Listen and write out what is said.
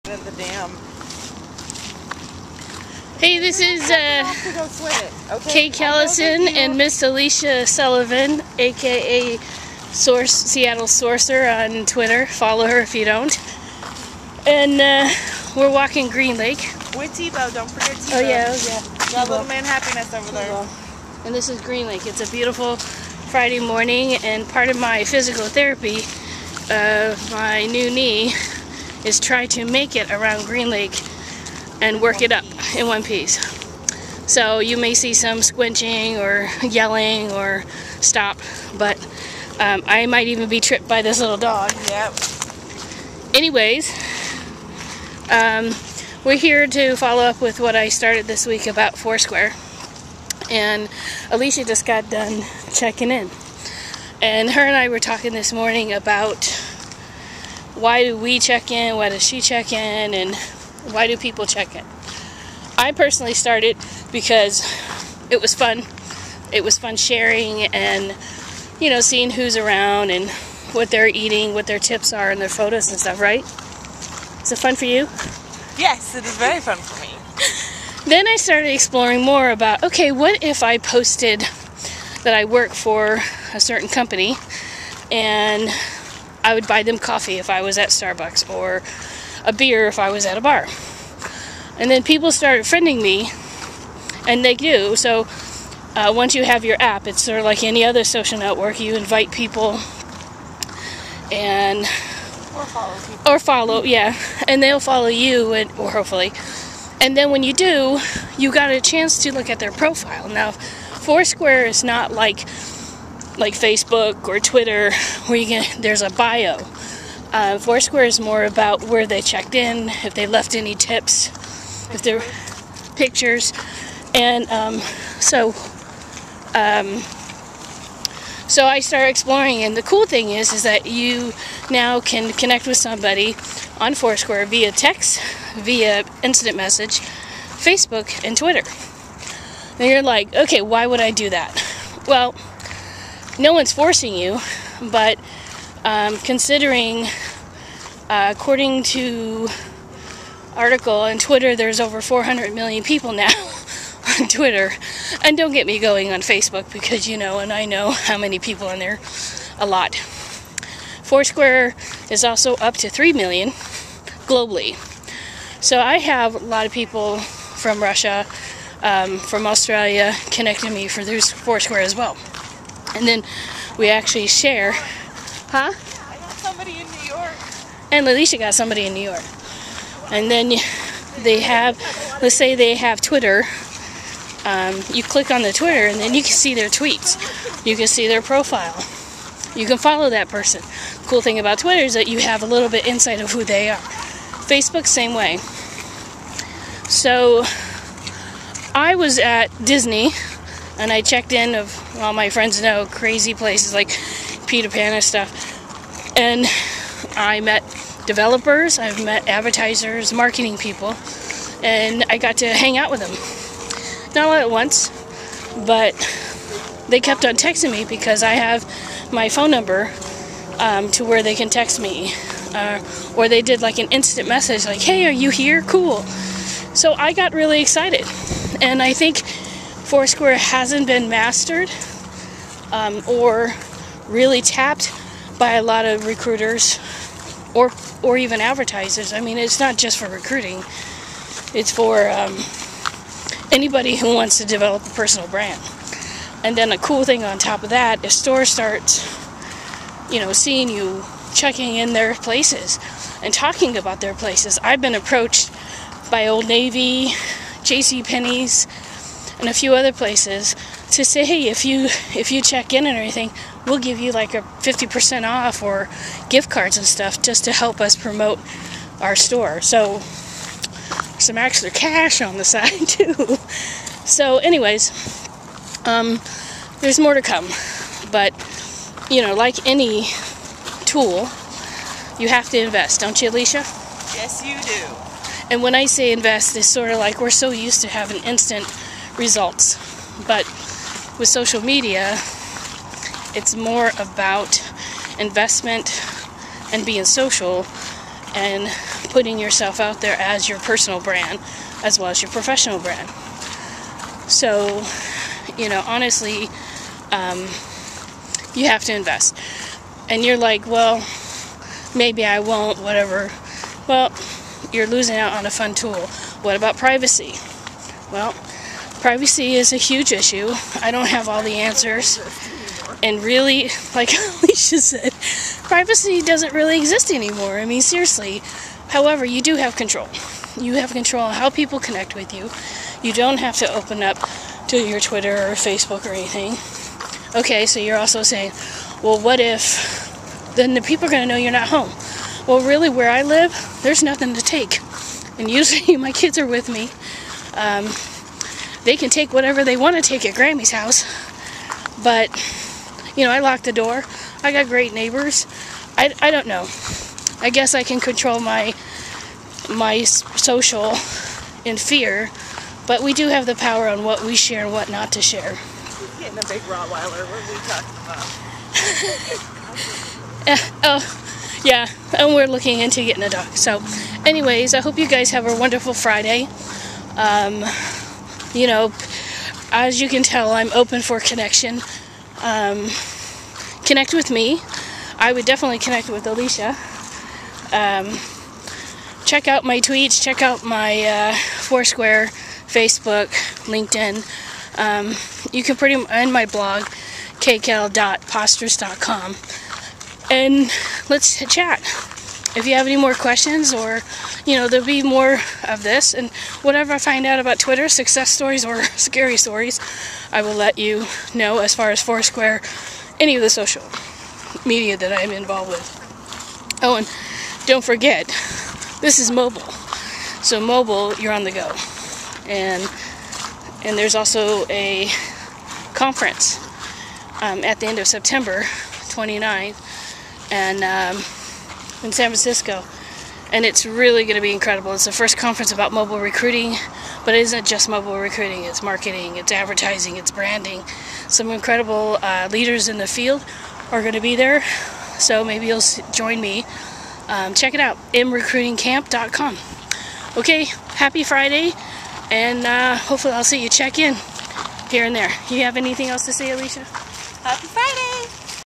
in the dam. Hey, this is Kay Kellison and Miss Alicia Sullivan, aka Seattle Sorcerer on Twitter. Follow her if you don't. And we're walking Green Lake. With Tebow, don't forget Tebow. Oh yeah. Got Little Man Happiness over there. And this is Green Lake. It's a beautiful Friday morning, and part of my physical therapy, my new knee, is try to make it around Green Lake and work it up in one piece. So you may see some squinching or yelling or stop, but I might even be tripped by this little dog. Yep. Anyways, we're here to follow up with what I started this week about FourSquare. And Alicia just got done checking in. And her and I were talking this morning about why do we check in, why does she check in, and why do people check in. I personally started because it was fun. It was fun sharing and, you know, seeing who's around and what they're eating, what their tips are, and their photos and stuff, right? Is it fun for you? Yes, it is very fun for me. Then I started exploring more about, okay, what if I posted that I work for a certain company and I would buy them coffee if I was at Starbucks, or a beer if I was at a bar. And then people started friending me, and they do. So once you have your app, it's sort of like any other social network. You invite people and or follow, yeah, and they'll follow you, or hopefully. And then when you do, you got a chance to look at their profile. Now, FourSquare is not like Facebook or Twitter where there's a bio. FourSquare is more about where they checked in, if they left any tips, if they're pictures, and so I started exploring. And the cool thing is that you now can connect with somebody on FourSquare via text, via instant message, Facebook, and Twitter. And you're like, okay, why would I do that? Well, no one's forcing you, but considering, according to article on Twitter, there's over 400 million people now on Twitter. And don't get me going on Facebook, because you know, and I know how many people in there, a lot. FourSquare is also up to 3 million globally. So I have a lot of people from Russia, from Australia, connecting me through FourSquare as well. And then we actually share, I got somebody in New York. And Alicia got somebody in New York. And then they have, let's say they have Twitter. You click on the Twitter, and then you can see their tweets. You can see their profile. You can follow that person. The cool thing about Twitter is that you have a little bit insight of who they are. Facebook, same way. So I was at Disney, and I checked in of, all my friends know, crazy places like Peter Pan and stuff. And I met developers, I've met advertisers, marketing people, and I got to hang out with them. Not all at once, but they kept on texting me because I have my phone number to where they can text me. Or they did like an instant message like, hey, are you here? Cool. So I got really excited. And I think FourSquare hasn't been mastered or really tapped by a lot of recruiters or even advertisers. I mean, it's not just for recruiting. It's for anybody who wants to develop a personal brand. And then a cool thing on top of that, if stores start, you know, seeing you checking in their places and talking about their places. I've been approached by Old Navy, JCPenney's, and a few other places to say, hey, if you check in and everything, we'll give you like a 50% off or gift cards and stuff just to help us promote our store. So some extra cash on the side too. So anyways, there's more to come. But, you know, like any tool, you have to invest, don't you, Alicia? Yes, you do. And when I say invest, it's sort of like we're so used to having instant results. But with social media, it's more about investment and being social and putting yourself out there as your personal brand as well as your professional brand. So, you know, honestly, you have to invest. And you're like, well, maybe I won't, whatever. Well, you're losing out on a fun tool. What about privacy? Well, privacy is a huge issue. I don't have all the answers. And really, like Alicia said, privacy doesn't really exist anymore. I mean, seriously. However, you do have control. You have control on how people connect with you. You don't have to open up to your Twitter or Facebook or anything. Okay, so you're also saying, well, what if then the people are going to know you're not home? Well, really, where I live, there's nothing to take. And usually my kids are with me. They can take whatever they want to take at Grammy's house. But, you know, I lock the door. I got great neighbors. I don't know. I guess I can control my social in fear. But we do have the power on what we share and what not to share. He's getting a big Rottweiler. What are we talking about? Oh, yeah, and we're looking into getting a dog. So, anyways, I hope you guys have a wonderful Friday. You know, as you can tell, I'm open for connection. Connect with me. I would definitely connect with Alicia. Check out my tweets. Check out my FourSquare, Facebook, LinkedIn. You can pretty much, and my blog, kcal.posters.com. And let's chat. If you have any more questions, or, you know, there'll be more of this, and whatever I find out about Twitter, success stories or scary stories, I will let you know as far as FourSquare, any of the social media that I'm involved with. Oh, and don't forget, this is mobile. So mobile, you're on the go. And there's also a conference at the end of September 29th, and in San Francisco, and it's really going to be incredible. It's the first conference about mobile recruiting, but it isn't just mobile recruiting. It's marketing, it's advertising, it's branding. Some incredible leaders in the field are going to be there, so maybe you'll join me. Check it out, mrecruitingcamp.com. Okay, happy Friday, and hopefully I'll see you check in here and there. You have anything else to say, Alicia? Happy Friday!